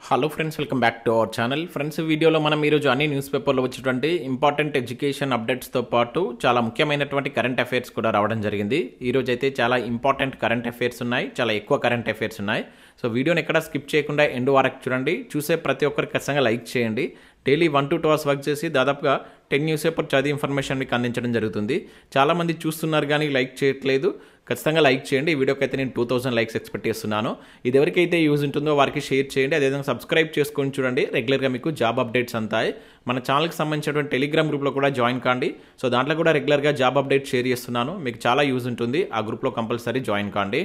Hello friends, welcome back to our channel. Friends, వీడియోలో మనం ఈరోజు అన్ని న్యూస్ పేపర్లో వచ్చేటువంటి ఇంపార్టెంట్ ఎడ్యుకేషన్ అప్డేట్స్తో పాటు చాలా ముఖ్యమైనటువంటి కరెంట్ అఫైర్స్ కూడా రావడం జరిగింది. ఈరోజు అయితే చాలా ఇంపార్టెంట్ కరెంట్ అఫైర్స్ ఉన్నాయి, చాలా ఎక్కువ కరెంట్ అఫైర్స్ ఉన్నాయి. సో వీడియోని ఎక్కడ స్కిప్ చేయకుండా ఎండ్ వరకు చూడండి. చూసే ప్రతి ఒక్కరికి ఖచ్చితంగా లైక్ చేయండి. డైలీ 1 to 2 hours వర్క్ చేసి దాదాపుగా 10 న్యూస్ పేపర్ చదివి ఇన్ఫర్మేషన్ మీకు అందించడం జరుగుతుంది. చాలామంది చూస్తున్నారు కానీ లైక్ చేయట్లేదు. ఖచ్చితంగా లైక్ చేయండి. ఈ వీడియోకి అయితే నేను 2000 లైక్స్ ఎక్స్పెక్ట్ చేస్తున్నాను. ఇది ఎవరికైతే యూజ్ ఉంటుందో వారికి షేర్ చేయండి. అదేవిధంగా సబ్స్క్రైబ్ చేసుకొని చూడండి. రెగ్యులర్గా మీకు జాబ్ అప్డేట్స్ అంతాయి. మన ఛానల్కి సంబంధించినటువంటి టెలిగ్రామ్ గ్రూప్లో కూడా జాయిన్ కాండి. సో దాంట్లో కూడా రెగ్యులర్గా జాబ్ అప్డేట్స్ షేర్ చేస్తున్నాను. మీకు చాలా యూజ్ ఉంటుంది. ఆ గ్రూప్లో కంపల్సరీ జాయిన్ కాండి.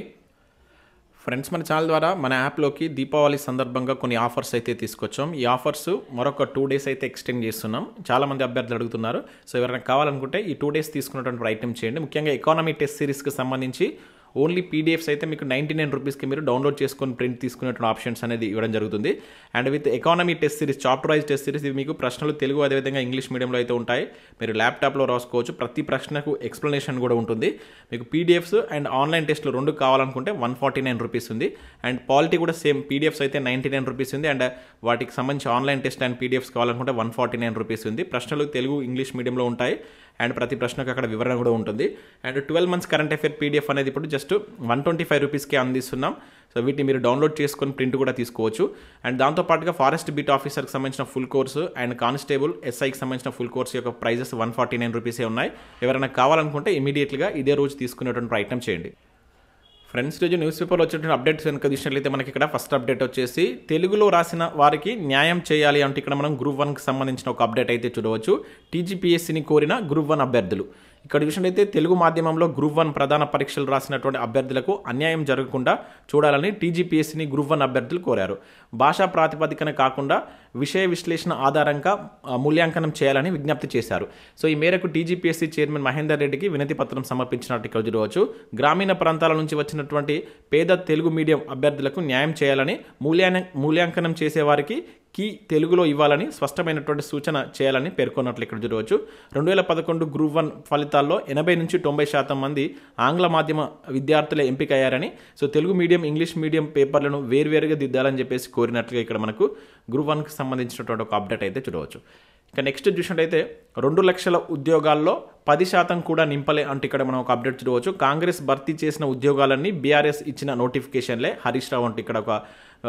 ఫ్రెండ్స్, మన ఛానల్ ద్వారా మన యాప్లోకి దీపావళి సందర్భంగా కొన్ని ఆఫర్స్ అయితే తీసుకొచ్చాం. ఈ ఆఫర్స్ మరొక 2 days అయితే ఎక్స్టెండ్ చేస్తున్నాం. చాలామంది అభ్యర్థులు అడుగుతున్నారు. సో ఎవరైనా కావాలనుకుంటే ఈ 2 days తీసుకున్నటువంటి ప్రయత్నం చేయండి. ముఖ్యంగా ఎకానమీ టెస్ట్ సిరీస్కి సంబంధించి ఓన్లీ పీడిఎఫ్స్ అయితే మీకు 99 రూపీస్కి మీరు డౌన్లోడ్ చేసుకొని ప్రింట్ తీసుకునేటువంటి ఆప్షన్స్ అనేది ఇవ్వడం జరుగుతుంది. And with economy test series, chapter wise test series, ఇవి మీకు ప్రశ్నలు తెలుగు అదేవిధంగా ఇంగ్లీష్ మీడియంలో అయితే ఉంటాయి. మీరు ల్యాప్టాప్లో రాసుకోవచ్చు. ప్రతి ప్రశ్నకు ఎక్స్ప్లెనేషన్ కూడా ఉంటుంది. మీకు పీడిఎఫ్స్ అండ్ ఆన్లైన్ టెస్ట్లు 2 కావాలనుకుంటే 149 రూపీస్ ఉంది. అండ్ పాలిటీ కూడా సేమ్, పీడిఎఫ్స్ అయితే 99 రూపీస్ ఉంది. అండ్ వాటికి సంబంధించి ఆన్లైన్ టెస్ట్ అండ్ పీడిఎఫ్స్ కావాలనుకుంటే 149 రూపీస్ ఉంది. ప్రశ్నలు తెలుగు ఇంగ్లీష్ మీడియంలో ఉంటాయి. అండ్ ప్రతి ప్రశ్నకు అక్కడ వివరణ కూడా ఉంటుంది. And 12 months current affair PDF అనేది ఇప్పుడు జస్ట్ 125 రూపీస్కి అందిస్తున్నాం. సో వీటిని మీరు డౌన్లోడ్ చేసుకొని ప్రింట్ కూడా తీసుకోవచ్చు. అండ్ దాంతోపాటుగా ఫారెస్ట్ బీట్ ఆఫీసర్కి సంబంధించిన ఫుల్ కోర్సు అండ్ కానిస్టేబుల్ ఎస్ఐకి సంబంధించిన ఫుల్ కోర్సు యొక్క ప్రైజెస్ 149 రూపీసే ఉన్నాయి. ఎవరైనా కావాలనుకుంటే ఇమీడియట్గా ఇదే రోజు తీసుకునేటువంటి ప్రయత్నం చేయండి. ఫ్రెండ్స్, రోజు న్యూస్ పేపర్లో వచ్చేటువంటి అప్డేట్స్ కనుక చూసినట్లయితే మనకి ఇక్కడ ఫస్ట్ అప్డేట్ వచ్చేసి తెలుగులో రాసిన వారికి న్యాయం చేయాలి అంటే ఇక్కడ మనం గ్రూప్ 1కి సంబంధించిన ఒక అప్డేట్ అయితే చూడవచ్చు. టీజీపీఎస్సీని కోరిన గ్రూప్ 1 అభ్యర్థులు. ఇక్కడ చూసినట్లయితే తెలుగు మాధ్యమంలో గ్రూప్ 1 ప్రధాన పరీక్షలు రాసినటువంటి అభ్యర్థులకు అన్యాయం జరగకుండా చూడాలని టీజీపీఎస్సీని గ్రూప్ 1 అభ్యర్థులు కోరారు. భాషా ప్రాతిపదికన కాకుండా విషయ విశ్లేషణ ఆధారంగా మూల్యాంకనం చేయాలని విజ్ఞప్తి చేశారు. సో ఈ మేరకు టీజీపీఎస్సీ చైర్మన్ మహేందర్ రెడ్డికి వినతి పత్రం సమర్పించినట్టు ఇక్కడ చూడవచ్చు. గ్రామీణ ప్రాంతాల నుంచి వచ్చినటువంటి పేద తెలుగు మీడియం అభ్యర్థులకు న్యాయం చేయాలని, మూల్యాంకనం చేసేవారికి కీ తెలుగులో ఇవ్వాలని స్పష్టమైనటువంటి సూచన చేయాలని పేర్కొన్నట్లు ఇక్కడ చూడవచ్చు. 2011 గ్రూప్ 1 ఫలితాల్లో 80 నుంచి 90% మంది ఆంగ్ల మాధ్యమ విద్యార్థులే ఎంపికయ్యారని, so Telugu medium English medium పేపర్లను వేర్వేరుగా దిద్దాలని చెప్పేసి కోరినట్లుగా ఇక్కడ మనకు గ్రూప్ 1కి సంబంధించినటువంటి ఒక అప్డేట్ అయితే చూడవచ్చు. ఇక నెక్స్ట్ చూసినట్టయితే 2 లక్షల ఉద్యోగాల్లో 10% కూడా నింపలే అంటే ఇక్కడ మనం ఒక అప్డేట్ చూడవచ్చు. కాంగ్రెస్ భర్తీ చేసిన ఉద్యోగాలన్నీ బీఆర్ఎస్ ఇచ్చిన నోటిఫికేషన్లే. హరీష్ రావు అంటే ఇక్కడ ఒక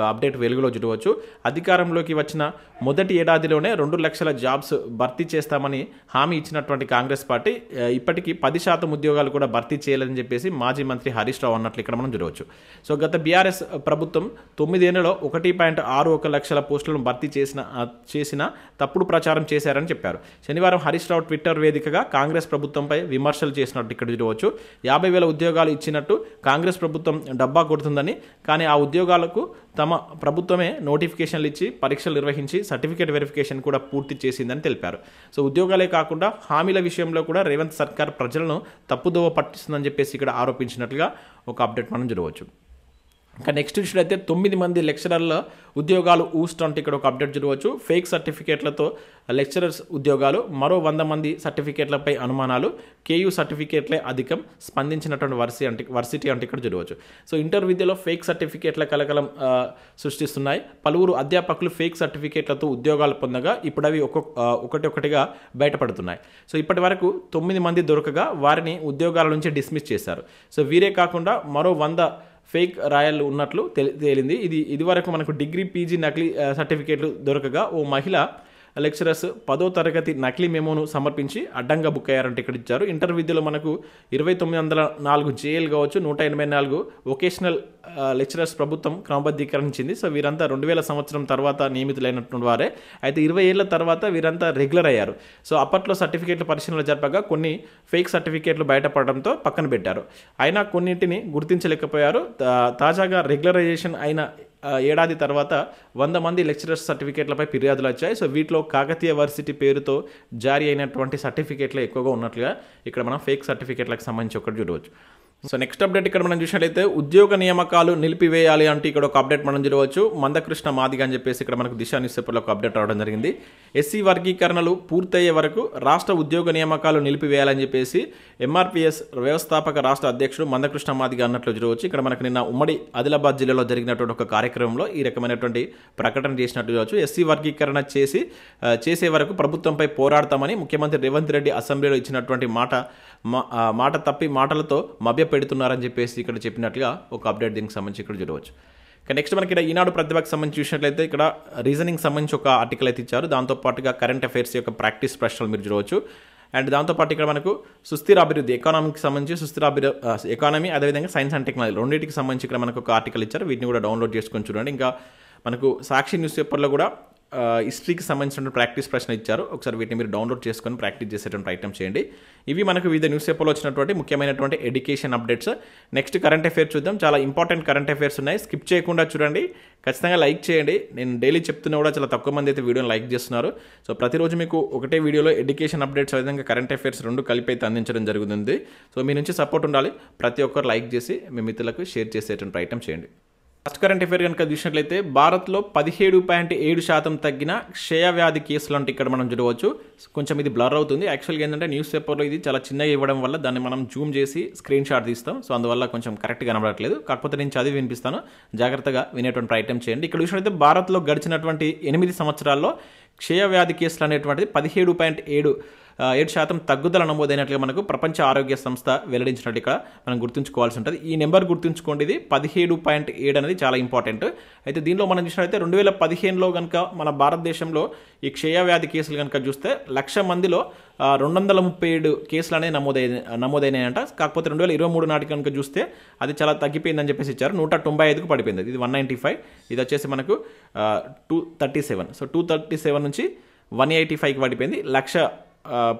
అప్డేట్ వెలుగులో చూడవచ్చు. అధికారంలోకి వచ్చిన మొదటి ఏడాదిలోనే 2 లక్షల జాబ్స్ భర్తీ చేస్తామని హామీ ఇచ్చినటువంటి కాంగ్రెస్ పార్టీ ఇప్పటికీ 10% ఉద్యోగాలు కూడా భర్తీ చేయాలని చెప్పేసి మాజీ మంత్రి హరీష్ రావు అన్నట్లు ఇక్కడ మనం చూడవచ్చు. సో గత బీఆర్ఎస్ ప్రభుత్వం 9 ఏళ్లలో 1.61 లక్షల పోస్టులను భర్తీ చేసిన తప్పుడు ప్రచారం చేశారని చెప్పారు. శనివారం హరీష్ రావు ట్విట్టర్ వేదికగా కాంగ్రెస్ ప్రభుత్వంపై విమర్శలు చేసినట్టు ఇక్కడ చూడవచ్చు. 50,000 ఉద్యోగాలు ఇచ్చినట్టు కాంగ్రెస్ ప్రభుత్వం డబ్బా కొడుతుందని, కానీ ఆ ఉద్యోగాలకు తమ ప్రభుత్వమే నోటిఫికేషన్లు ఇచ్చి పరీక్షలు నిర్వహించి సర్టిఫికేట్ వెరిఫికేషన్ కూడా పూర్తి చేసిందని తెలిపారు. సో ఉద్యోగాలే కాకుండా హామీల విషయంలో కూడా రేవంత్ సర్కార్ ప్రజలను తప్పుదోవ పట్టిస్తుందని చెప్పేసి ఇక్కడ ఆరోపించినట్లుగా ఒక అప్డేట్ మనం చూడవచ్చు. ఇంకా నెక్స్ట్ చూసినట్లయితే 9 మంది లెక్చరర్ల ఉద్యోగాలు ఊస్ట్ అంటే ఇక్కడ ఒక అప్డేట్ చూడవచ్చు. ఫేక్ సర్టిఫికేట్లతో లెక్చరర్స్ ఉద్యోగాలు, మరో 100 మంది సర్టిఫికేట్లపై అనుమానాలు, కేయూ సర్టిఫికేట్లే అధికం, స్పందించినటువంటి వర్సిటీ అంటే ఇక్కడ చూడవచ్చు. సో ఇంటర్ విద్యలో ఫేక్ సర్టిఫికేట్ల కలకలం సృష్టిస్తున్నాయి. పలువురు అధ్యాపకులు ఫేక్ సర్టిఫికేట్లతో ఉద్యోగాలు పొందగా ఇప్పుడు అవి ఒకటిగా బయటపడుతున్నాయి. సో ఇప్పటి వరకు 9 మంది దొరకగా వారిని ఉద్యోగాల నుంచి డిస్మిస్ చేశారు. సో వీరే కాకుండా మరో 100 ఫేక్ రాయలు ఉన్నట్లు తేలింది. ఇదివరకు మనకు డిగ్రీ పీజీ నకిలీ సర్టిఫికేట్లు దొరకగా ఓ మహిళ లెక్చరర్స్ 10వ తరగతి నకిలీ మెమోను సమర్పించి అడ్డంగా బుక్ అయ్యారంటే ఇక్కడ ఇచ్చారు. ఇంటర్ విద్యలో మనకు 2904 జేఎల్ కావచ్చు, 184 వొకేషనల్ లెక్చరర్స్ ప్రభుత్వం క్రమబద్ధీకరించింది. సో వీరంతా 2000 సంవత్సరం తర్వాత నియమితులైనటువంటి వారే. అయితే 20 ఏళ్ల తర్వాత వీరంతా రెగ్యులర్ అయ్యారు. సో అప్పట్లో సర్టిఫికేట్ల పరిశీలన జరపగా కొన్ని ఫేక్ సర్టిఫికేట్లు బయటపడడంతో పక్కన పెట్టారు. అయినా కొన్నింటిని గుర్తించలేకపోయారు. తాజాగా రెగ్యులరైజేషన్ అయిన ఏడాది తర్వాత 100 మంది లెక్చరర్స్ సర్టిఫికేట్లపై ఫిర్యాదులు వచ్చాయి. సో వీటిలో కాకతీయ వర్సిటీ పేరుతో జారీ అయినటువంటి సర్టిఫికేట్లు ఎక్కువగా ఉన్నట్లుగా ఇక్కడ మనం ఫేక్ సర్టిఫికేట్లకు సంబంధించి ఒకటి చూడవచ్చు. సో నెక్స్ట్ అప్డేట్ ఇక్కడ మనం చూసినట్లయితే ఉద్యోగ నియామకాలు నిలిపివేయాలి అంటే ఇక్కడ ఒక అప్డేట్ మనం చూడవచ్చు. మందకృష్ణ మాదిగ అని చెప్పేసి ఇక్కడ మనకు దిశ న్యూస్ పేపర్లో ఒక అప్డేట్ రావడం జరిగింది. ఎస్సీ వర్గీకరణలు పూర్తయ్యే వరకు రాష్ట్ర ఉద్యోగ నియామకాలు నిలిపివేయాలని చెప్పేసి ఎంఆర్పీఎస్ వ్యవస్థాపక రాష్ట్ర అధ్యక్షుడు మందకృష్ణ మాదిగ అన్నట్లు చూడవచ్చు. ఇక్కడ మనకు నిన్న ఉమ్మడి ఆదిలాబాద్ జిల్లాలో జరిగినటువంటి ఒక కార్యక్రమంలో ఈ రకమైనటువంటి ప్రకటన చేసినట్టు చూడవచ్చు. ఎస్సీ వర్గీకరణ చేసే వరకు ప్రభుత్వంపై పోరాడతామని ముఖ్యమంత్రి రేవంత్ రెడ్డి అసెంబ్లీలో ఇచ్చినటువంటి మాట తప్పి మాటలతో మభ్య పెడుతున్నారని చెప్పేసి ఇక్కడ చెప్పినట్లుగా ఒక అప్డేట్ దీనికి సంబంధించి ఇక్కడ చూడవచ్చు. నెక్స్ట్ మనకి ఇక్కడ ఈనాడు ప్రతిభకు సంబంధించి చూసినట్లయితే ఇక్కడ రీజనింగ్ సంబంధించి ఒక ఆర్టికల్ అయితే ఇచ్చారు. దాంతోపాటుగా కరెంట్ అఫైర్స్ యొక్క ప్రాక్టీస్ ప్రశ్నలు మీరు చూడవచ్చు. అండ్ దాంతోపాటు ఇక్కడ మనకు సుస్థిర అభివృద్ధి ఎకానమీకి సంబంధించి ఎకానమీ అదేవిధంగా సైన్స్ అండ్ టెక్నాలజీ రెండింటికి సంబంధించి ఇక్కడ మనకు ఒక ఆర్టికల్ ఇచ్చారు. వీటిని కూడా డౌన్లోడ్ చేసుకొని చూడండి. ఇంకా మనకు సాక్షి న్యూస్ పేపర్లో కూడా హిస్టరీకి సంబంధించిన ప్రాక్టీస్ ప్రశ్న ఇచ్చారు. ఒకసారి వీటిని మీరు డౌన్లోడ్ చేసుకొని ప్రాక్టీస్ చేసేటువంటి ప్రయత్నం చేయండి. ఇవి మనకు వివిధ న్యూస్ పేపర్లో వచ్చినటువంటి ముఖ్యమైనటువంటి education updates. Next current affairs చూద్దాం. చాలా ఇంపార్టెంట్ కరెంట్ అఫైర్స్ ఉన్నాయి. స్కిప్ చేయకుండా చూడండి. ఖచ్చితంగా లైక్ చేయండి. నేను డైలీ చెప్తున్నా కూడా చాలా తక్కువ మంది అయితే వీడియోని లైక్ చేస్తున్నారు. సో ప్రతిరోజు మీకు ఒకటే వీడియోలో ఎడ్యుకేషన్ అప్డేట్స్ అదేవిధంగా కరెంట్ అఫైర్స్ రెండు కలిపి అయితే అందించడం జరుగుతుంది. సో మీ నుంచి సపోర్ట్ ఉండాలి. ప్రతి ఒక్కరు లైక్ చేసి మీ మిత్రులకు షేర్ చేసేటువంటి ప్రయత్నం చేయండి. ఫస్ట్ కరెంట్ అఫైర్ కనుక చూసినట్లయితే భారత్లో 17.7% తగ్గిన క్షయవ్యాధి కేసులు అంటే ఇక్కడ మనం చూడవచ్చు. కొంచెం ఇది బ్లర్ అవుతుంది. యాక్చువల్గా ఏంటంటే న్యూస్ పేపర్లో ఇది చాలా చిన్నగా ఇవ్వడం వల్ల దాన్ని మనం జూమ్ చేసి స్క్రీన్ షాట్ తీస్తాం. సో అందువల్ల కొంచెం కరెక్ట్గా కనబడట్లేదు. కాకపోతే నేను చదివి వినిపిస్తాను, జాగ్రత్తగా వినేటువంటి ప్రయత్నం చేయండి. ఇక్కడ చూసినట్లయితే భారత్లో గడిచినటువంటి 8 సంవత్సరాల్లో క్షయవ్యాధి కేసులు అనేటువంటిది 17.7% తగ్గుదల నమోదైనట్లుగా మనకు ప్రపంచ ఆరోగ్య సంస్థ వెల్లడించినట్టు ఇక్కడ మనం గుర్తుంచుకోవాల్సి ఉంటుంది. ఈ నెంబర్ గుర్తుంచుకోండి. ఇది 17.7 అనేది చాలా ఇంపార్టెంట్. అయితే దీనిలో మనం చూసినట్లయితే 2015లో కనుక మన భారతదేశంలో ఈ క్షయవ్యాధి కేసులు కనుక చూస్తే 1,00,000 మందిలో 237 కేసులు అనేవి నమోదైనాయంట. కాకపోతే 2023 నాటికి కనుక చూస్తే అది చాలా తగ్గిపోయిందని చెప్పేసి ఇచ్చారు. 195కు పడిపోయింది. ఇది 195, ఇది వచ్చేసి మనకు 237. సో 237 నుంచి 185కి పడిపోయింది.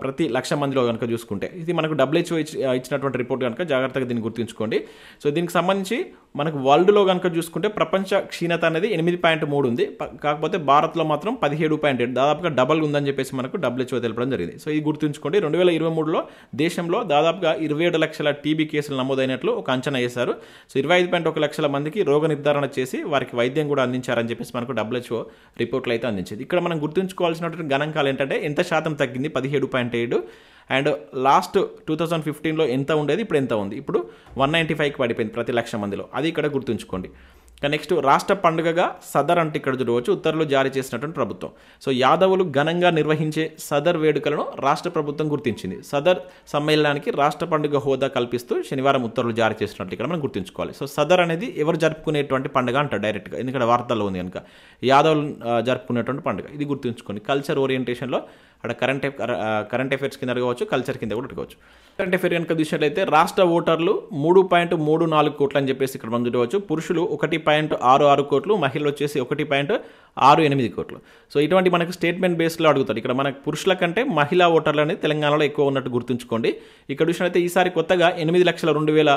ప్రతి 1,00,000 మందిలో కనుక చూసుకుంటే ఇది మనకు WHO ఇచ్చినటువంటి రిపోర్ట్ కనుక జాగ్రత్తగా దీన్ని గుర్తుంచుకోండి. సో దీనికి సంబంధించి మనకు వరల్డ్లో కనుక చూసుకుంటే ప్రపంచ క్షీణత అనేది 8.3 ఉంది. కాకపోతే భారత్లో మాత్రం 17.8, దాదాపుగా డబల్ ఉందని చెప్పేసి మనకు WHO తెలపడం జరిగింది. సో ఇది గుర్తుంచుకోండి. 2023లో దేశంలో దాదాపుగా 27 లక్షల టీబీ కేసులు నమోదైనట్లు ఒక అంచనా వేశారు. సో 25.1 లక్షల మందికి రోగ నిర్ధారణ చేసి వారికి వైద్యం కూడా అందించారని చెప్పేసి మనకు WHO రిపోర్ట్లు అయితే అందించింది. ఇక్కడ మనం గుర్తుంచుకోవాల్సినటువంటి గణాంకాలు ఏంటంటే ఎంత శాతం తగ్గింది 17.7 అండ్ లాస్ట్ 2015లో ఎంత ఉండేది, ఇప్పుడు ఎంత ఉంది, ఇప్పుడు 195కి పడిపోయింది ప్రతి 1,00,000 మందిలో. అది ఇక్కడ గుర్తుంచుకోండి. నెక్స్ట్ రాష్ట్ర పండుగగా సదర్ అంటే ఇక్కడ చూడవచ్చు ఉత్తర్వులు జారీ చేసినటువంటి ప్రభుత్వం. సో యాదవులు ఘనంగా నిర్వహించే సదర్ వేడుకలను రాష్ట్ర ప్రభుత్వం గుర్తించింది. సదర్ సమ్మేళనానికి రాష్ట్ర పండుగ హోదా కల్పిస్తూ శనివారం ఉత్తర్వులు జారీ చేసినట్లు ఇక్కడ మనం గుర్తుంచుకోవాలి. సో సదర్ అనేది ఎవరు జరుపుకునేటువంటి పండుగ అంటారు డైరెక్ట్గా, ఎందుకంటే వార్తల్లో ఉంది కనుక యాదవులు జరుపుకునేటువంటి పండుగ. ఇది గుర్తుంచుకోండి. కల్చర్ ఓరియంటేషన్లో అక్కడ కరెంట్ అఫైర్స్ కింద అడగవచ్చు, కల్చర్ కింద కూడా అడగవచ్చు. కరెంట్ అఫైర్ కనుక చూసినట్లయితే రాష్ట్ర ఓటర్లు 3.34 కోట్లు అని చెప్పేసి ఇక్కడ మనం చూడవచ్చు. పురుషులు 1.66 కోట్లు, మహిళలు వచ్చేసి 1.68 కోట్లు. సో ఇటువంటి మనకు స్టేట్మెంట్ బేస్లో అడుగుతాడు. ఇక్కడ మనకు పురుషుల కంటే మహిళా ఓటర్లు అనేది తెలంగాణలో ఎక్కువ ఉన్నట్టు గుర్తుంచుకోండి. ఇక్కడ చూసినట్లయితే ఈసారి కొత్తగా 8,02,000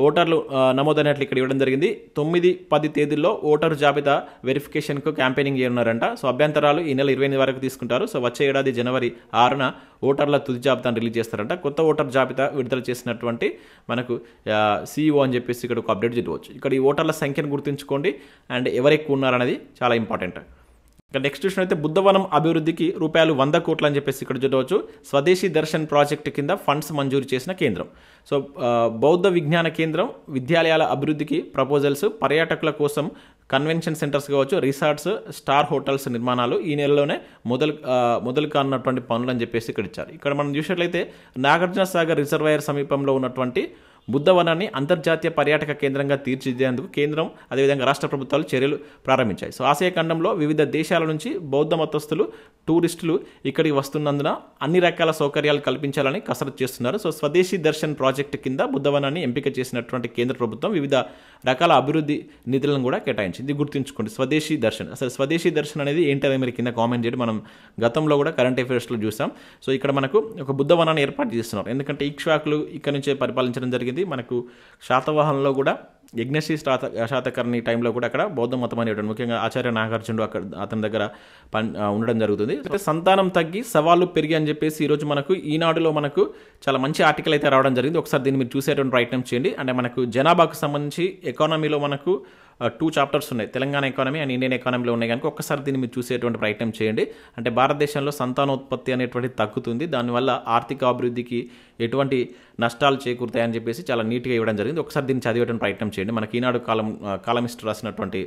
ఓటర్లు నమోదైనట్లు ఇక్కడ ఇవ్వడం జరిగింది. 9-10 తేదీల్లో ఓటరు జాబితా వెరిఫికేషన్కు క్యాంపెయినింగ్ చేయనున్నారంట. సో అభ్యంతరాలు ఈ నెల 28 వరకు తీసుకుంటారు. సో వచ్చే ఏడాది జనవరి 6న ఓటర్ల తుది జాబితాను రిలీజ్ చేస్తారంట. కొత్త ఓటర్ జాబితా విడుదల చేసినటువంటి మనకు CEO అని చెప్పేసి ఇక్కడ ఒక అప్డేట్ చేయవచ్చు. ఇక్కడ ఈ ఓటర్ల సంఖ్యను గుర్తుంచుకోండి అండ్ ఎవరు ఎక్కువ ఉన్నారనేది చాలా ఇంపార్టెంట్. ఇక నెక్స్ట్ చూసినట్లయితే బుద్ధవనం అభివృద్ధికి రూపాయలు 100 కోట్లు అని చెప్పేసి ఇక్కడ చూడవచ్చు. స్వదేశీ దర్శన్ ప్రాజెక్టు కింద ఫండ్స్ మంజూరు చేసిన కేంద్రం. సో బౌద్ధ విజ్ఞాన కేంద్రం, విద్యాలయాల అభివృద్ధికి ప్రపోజల్స్, పర్యాటకుల కోసం కన్వెన్షన్ సెంటర్స్ కావచ్చు, రిసార్ట్స్, స్టార్ హోటల్స్ నిర్మాణాలు ఈ నెలలోనే మొదలు కానున్నటువంటి పనులు అని చెప్పేసి ఇక్కడ ఇచ్చారు. ఇక్కడ మనం చూసినట్లయితే నాగార్జున సాగర్ రిజర్వాయర్ సమీపంలో ఉన్నటువంటి బుద్ధవనాన్ని అంతర్జాతీయ పర్యాటక కేంద్రంగా తీర్చిదిద్దేందుకు కేంద్రం అదేవిధంగా రాష్ట్ర ప్రభుత్వాలు చర్యలు ప్రారంభించాయి. సో ఆసియా ఖండంలో వివిధ దేశాల నుంచి బౌద్ధ మతస్థులు, టూరిస్టులు ఇక్కడికి వస్తున్నందున అన్ని రకాల సౌకర్యాలు కల్పించాలని కసరత్తు చేస్తున్నారు. సో స్వదేశీ దర్శన్ ప్రాజెక్టు కింద బుద్ధవనాన్ని ఎంపిక చేసినటువంటి కేంద్ర ప్రభుత్వం వివిధ రకాల అభివృద్ధి నిధులను కూడా కేటాయించింది. గుర్తుంచుకోండి స్వదేశీ దర్శన్. అసలు స్వదేశీ దర్శన్ అనేది ఏంటనే మీరు కింద కామెంట్ చేయండి. మనం గతంలో కూడా కరెంట్ అఫైర్స్లో చూసాం. సో ఇక్కడ మనకు ఒక బుద్ధవనాన్ని ఏర్పాటు చేస్తున్నారు. ఎందుకంటే ఇక్ష్వాకులు ఇక్కడ నుంచే పరిపాలించడం జరిగింది. మనకు శాతవాహనంలో కూడా యజ్ఞశ్రీ శాతకర్ణి టైంలో కూడా అక్కడ బౌద్ధ మతం అనేటువంటి ముఖ్యంగా ఆచార్య నాగార్జునుడు అక్కడ అతని దగ్గర ఉండడం జరుగుతుంది. అంటే సంతానం తగ్గి సవాళ్ళు పెరిగి అని చెప్పేసి ఈరోజు మనకు ఈనాడులో మనకు చాలా మంచి ఆర్టికల్ అయితే రావడం జరిగింది. ఒకసారి దీన్ని మీరు చూసేటువంటి ప్రయత్నం చేయండి. అంటే మనకు జనాభాకు సంబంధించి ఎకానమీలో మనకు 2 చాప్టర్స్ ఉన్నాయి, తెలంగాణ ఎకానమీ అండ్ ఇండియన్ ఎకానమీలో ఉన్నాయి కనుక ఒక్కసారి దీన్ని మీరు చూసేటువంటి ప్రయత్నం చేయండి. అంటే భారతదేశంలో సంతానోత్పత్తి అనేటువంటి తగ్గుతుంది, దానివల్ల ఆర్థిక అభివృద్ధికి ఎటువంటి నష్టాలు చేకూరుతాయని చెప్పేసి చాలా నీట్గా ఇవ్వడం జరిగింది. ఒకసారి దీన్ని చదివేటువంటి ప్రయత్నం చేయండి. మనకి ఈనాడు కాలమిస్ట్ రాసినటువంటి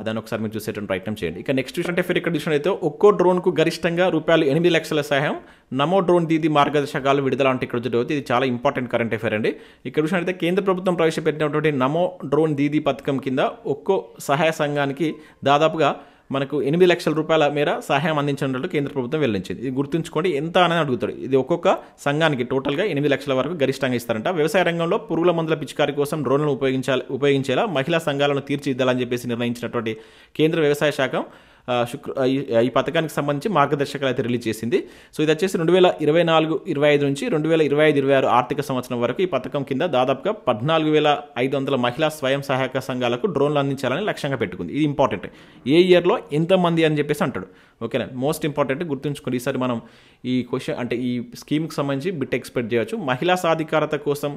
దాన్ని ఒకసారి మీరు చూసేటువంటి ప్రయత్నం చేయండి. ఇక నెక్స్ట్ అంటే ఇక్కడ చూసినట్లయితే ఒక్కో డ్రోన్కు గరిష్టంగా రూపాయలు 8 లక్షల సహాయం, నమో డ్రోన్ దీది మార్గదర్శకాలు విడుదల అంటే ఇక్కడ జరుగుతుంది. ఇది చాలా ఇంపార్టెంట్ కరెంట్ అఫేర్ అండి. ఇక్కడ చూసినట్లయితే కేంద్ర ప్రభుత్వం ప్రవేశపెట్టినటువంటి నమో డ్రోన్ దీది పథకం కింద ఒక్కో సహాయ సంఘానికి దాదాపుగా మనకు 8 లక్షల రూపాయల మేర సహాయం అందించినట్లు కేంద్ర ప్రభుత్వం వెల్లడించింది. ఇది గుర్తుంచుకోండి, ఎంత అని అడుగుతాడు. ఇది ఒక్కొక్క సంఘానికి టోటల్గా 8 లక్షల వరకు గరిష్టంగా ఇస్తారంట. వ్యవసాయ రంగంలో పురుగుల మందుల పిచికారి కోసం డ్రోన్లను ఉపయోగించేలా మహిళా సంఘాలను తీర్చిదిద్దాలని చెప్పేసి నిర్ణయించినటువంటి కేంద్ర వ్యవసాయ శాఖ ఈ పథకానికి సంబంధించి మార్గదర్శకాలు అయితే రిలీజ్ చేసింది. సో ఇది వచ్చేసి 2024-25 నుంచి 2025-26 ఆర్థిక సంవత్సరం వరకు ఈ పథకం కింద దాదాపుగా 14,500 మహిళా స్వయం సహాయక సంఘాలకు డ్రోన్లు అందించాలని లక్ష్యంగా పెట్టుకుంది. ఇది ఇంపార్టెంట్. ఏ ఇయర్లో ఎంతమంది అని చెప్పేసి అంటాడు. ఓకేనా, మోస్ట్ ఇంపార్టెంట్ గుర్తుంచుకోండి. ఈసారి మనం ఈ క్వశ్చన్ అంటే ఈ స్కీమ్కి సంబంధించి బిట్ ఎక్స్పెక్ట్ చేయవచ్చు. మహిళా సాధికారత కోసం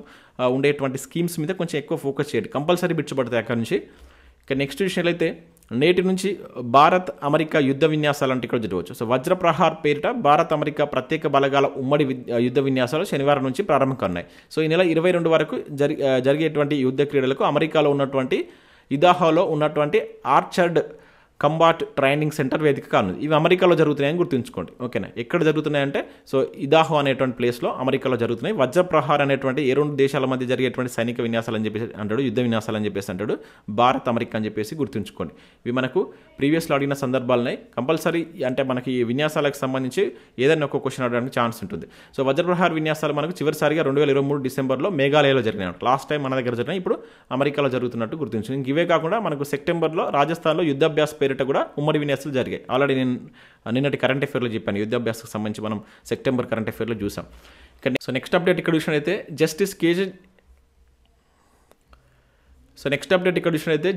ఉండేటువంటి స్కీమ్స్ మీద కొంచెం ఎక్కువ ఫోకస్ చేయండి, కంపల్సరీ బిట్స్ పడతాయి అక్కడ నుంచి. ఇక నెక్స్ట్ విషయాలు అయితే నేటి నుంచి భారత్ అమెరికా యుద్ధ విన్యాసాలు అంటే ఇక్కడ జరగవచ్చు. సో వజ్రప్రహార్ పేరిట భారత్ అమెరికా ప్రత్యేక బలగాల ఉమ్మడి యుద్ధ విన్యాసాలు శనివారం నుంచి ప్రారంభం కానున్నాయి. సో ఈ నెల 22 వరకు జరిగేటువంటి యుద్ధ క్రీడలకు అమెరికాలో ఉన్నటువంటి ఇదాహోలో ఉన్నటువంటి ఆర్చర్డ్ కంబాట్ ట్రైనింగ్ సెంటర్ వేదిక కానుంది. ఇవి అమెరికాలో జరుగుతున్నాయని గుర్తుంచుకోండి. ఓకేనా, ఎక్కడ జరుగుతున్నాయంటే సో ఇదాహో అనేటువంటి ప్లేస్లో అమెరికాలో జరుగుతున్నాయి. వజ్రప్రహార్ అనేటువంటి 2 దేశాల మధ్య జరిగేటువంటి సైనిక విన్యాసాలు అని చెప్పేసి అంటాడు, యుద్ధ విన్యాసాలు అని చెప్పేసి అంటాడు. భారత్ అమెరికా అని చెప్పేసి గుర్తుంచుకోండి. ఇవి మనకు ప్రీవియస్లో అడిగిన సందర్భాలున్నాయి. కంపల్సరీ అంటే మనకి ఈ విన్యాసాలకు సంబంధించి ఏదైనా ఒక క్వశ్చన్ అడగడానికి ఛాన్స్ ఉంటుంది. సో వజ్రప్రహార్ విన్యాసాలు మనకు చివరిసారిగా 2023 డిసెంబర్లో మేఘాలయలో జరిగినాయి. లాస్ట్ టైం మన దగ్గర జరిగినాయి, ఇప్పుడు అమెరికాలో జరుగుతున్నట్టు గుర్తుంచుకోండి. ఇంక ఇవే కాకుండా మనకు సెప్టెంబర్లో రాజస్థాన్లో యుద్ధాభ్యాస పేరిట కూడా ఉమ్మడి విన్యాసాలు జరిగాయి. ఆల్రెడీ నేను నిన్నటి కరెంట్ అఫేర్లో చెప్పాను, యుద్ధాభ్యాసకు సంబంధించి మనం సెప్టెంబర్ కరెంట్ అఫేర్లో చూసాం. సో నెక్స్ట్ అప్డేట్ ఇక్కడ చూసినట్లయితే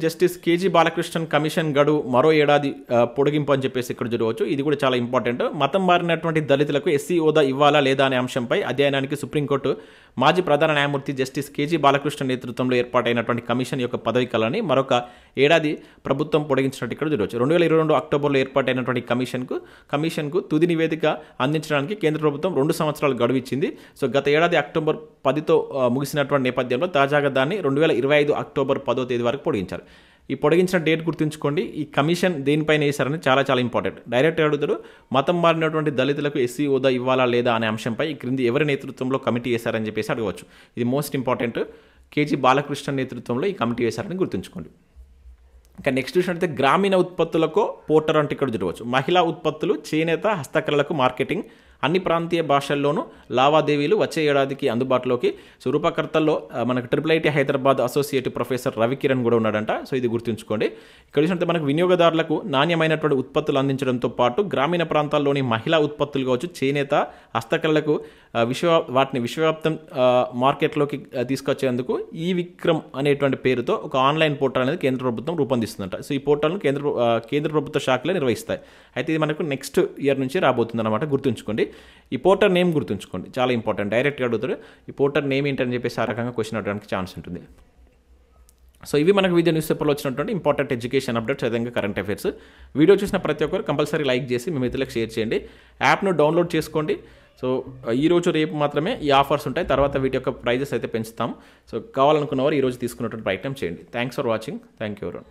జస్టిస్ కేజీ బాలకృష్ణన్ కమిషన్ గడువు మరో ఏడాది పొడిగింపు అని చెప్పేసి ఇక్కడ చూడవచ్చు. ఇది కూడా చాలా ఇంపార్టెంట్. మతం మారినటువంటి దళితులకు ఎస్సీ హోదా ఇవ్వాలా లేదా అనే అంశంపై అధ్యయనానికి సుప్రీంకోర్టు మాజీ ప్రధాన న్యాయమూర్తి జస్టిస్ కేజీ బాలకృష్ణ నేతృత్వంలో ఏర్పాటైనటువంటి కమిషన్ యొక్క పదవి కాలాన్ని మరొక ఏడాది ప్రభుత్వం పొడిగించినట్టు ఇక్కడ చూడవచ్చు. 2022 అక్టోబర్లో ఏర్పాటైనటువంటి కమిషన్కు తుది నివేదిక అందించడానికి కేంద్ర ప్రభుత్వం 2 సంవత్సరాలు గడువు ఇచ్చింది. సో గత ఏడాది అక్టోబర్ 10తో ముగిసినటువంటి నేపథ్యంలో తాజాగా దాన్ని 2025 అక్టోబర్ 10వ తేదీ వరకు పొడిగించారు. ఈ పొడిగించిన డేట్ గుర్తుంచుకోండి. ఈ కమిషన్ దేనిపైన వేశారని చాలా చాలా ఇంపార్టెంట్. డైరెక్ట్ అడుగుతాడు, మతం మారినటువంటి దళితులకు ఎస్సీ హోదా ఇవ్వాలా లేదా అనే అంశంపై ఈ క్రింది ఎవరి నేతృత్వంలో కమిటీ వేశారని చెప్పేసి అడగవచ్చు. ఇది మోస్ట్ ఇంపార్టెంట్. కేజీ బాలకృష్ణ నేతృత్వంలో ఈ కమిటీ వేశారని గుర్తుంచుకోండి. ఇంకా నెక్స్ట్ చూసినట్లయితే గ్రామీణ ఉత్పత్తులకు పోర్టర్ అంటే ఇక్కడ చూడవచ్చు. మహిళా ఉత్పత్తులు, చేనేత, హస్తకళలకు మార్కెటింగ్, అన్ని ప్రాంతీయ భాషల్లోనూ లావాదేవీలు వచ్చే ఏడాదికి అందుబాటులోకి. సో రూపకర్తల్లో మనకు IIIT Hyderabad associate professor Ravikiran కూడా ఉన్నాడంట. సో ఇది గుర్తుంచుకోండి. ఇక్కడ చూసినట్టు మనకు వినియోగదారులకు నాణ్యమైనటువంటి ఉత్పత్తులు అందించడంతో పాటు గ్రామీణ ప్రాంతాల్లోని మహిళా ఉత్పత్తులు కావచ్చు, చేనేత, హస్తకళలకు వాటిని విశ్వవ్యాప్తం మార్కెట్లోకి తీసుకొచ్చేందుకు ఈ విక్రమ్ అనేటువంటి పేరుతో ఒక ఆన్లైన్ పోర్టల్ అనేది కేంద్ర ప్రభుత్వం రూపొందిస్తుందంట. సో ఈ పోర్టల్ను కేంద్ర ప్రభుత్వ శాఖలే నిర్వహిస్తాయి. అయితే ఇది మనకు నెక్స్ట్ ఇయర్ నుంచి రాబోతుంది అనమాట, గుర్తుంచుకోండి. ఈ పోర్టల్ నేమ్ గుర్తుంచుకోండి, చాలా ఇంపార్టెంట్. డైరెక్ట్గా అడుగుతారు ఈ పోర్టల్ నేమ్ ఏంటని చెప్పేసి ఆ రకంగా క్వశ్చన్ అడగడానికి ఛాన్స్ ఉంటుంది. సో ఇవి మనకు వివిధ న్యూస్ పేపర్లో వచ్చినటువంటి ఇంపార్టెంట్ ఎడ్యుకేషన్ అప్డేట్స్, అదేవిధంగా కరెంట్ అఫైర్స్. వీడియో చూసిన ప్రతి ఒక్కరు కంపల్సరీ లైక్ చేసి మీ మిత్రులకు షేర్ చేయండి. యాప్ను డౌన్లోడ్ చేసుకోండి. సో ఈరోజు రేపు మాత్రమే ఈ ఆఫర్స్ ఉంటాయి, తర్వాత వీటి యొక్క ప్రైజెస్ అయితే పెంచుతాం. సో కావాలనుకున్న వారు ఈరోజు తీసుకున్నటువంటి ప్రయత్నం చేయండి. Thanks for watching. Thank you everyone.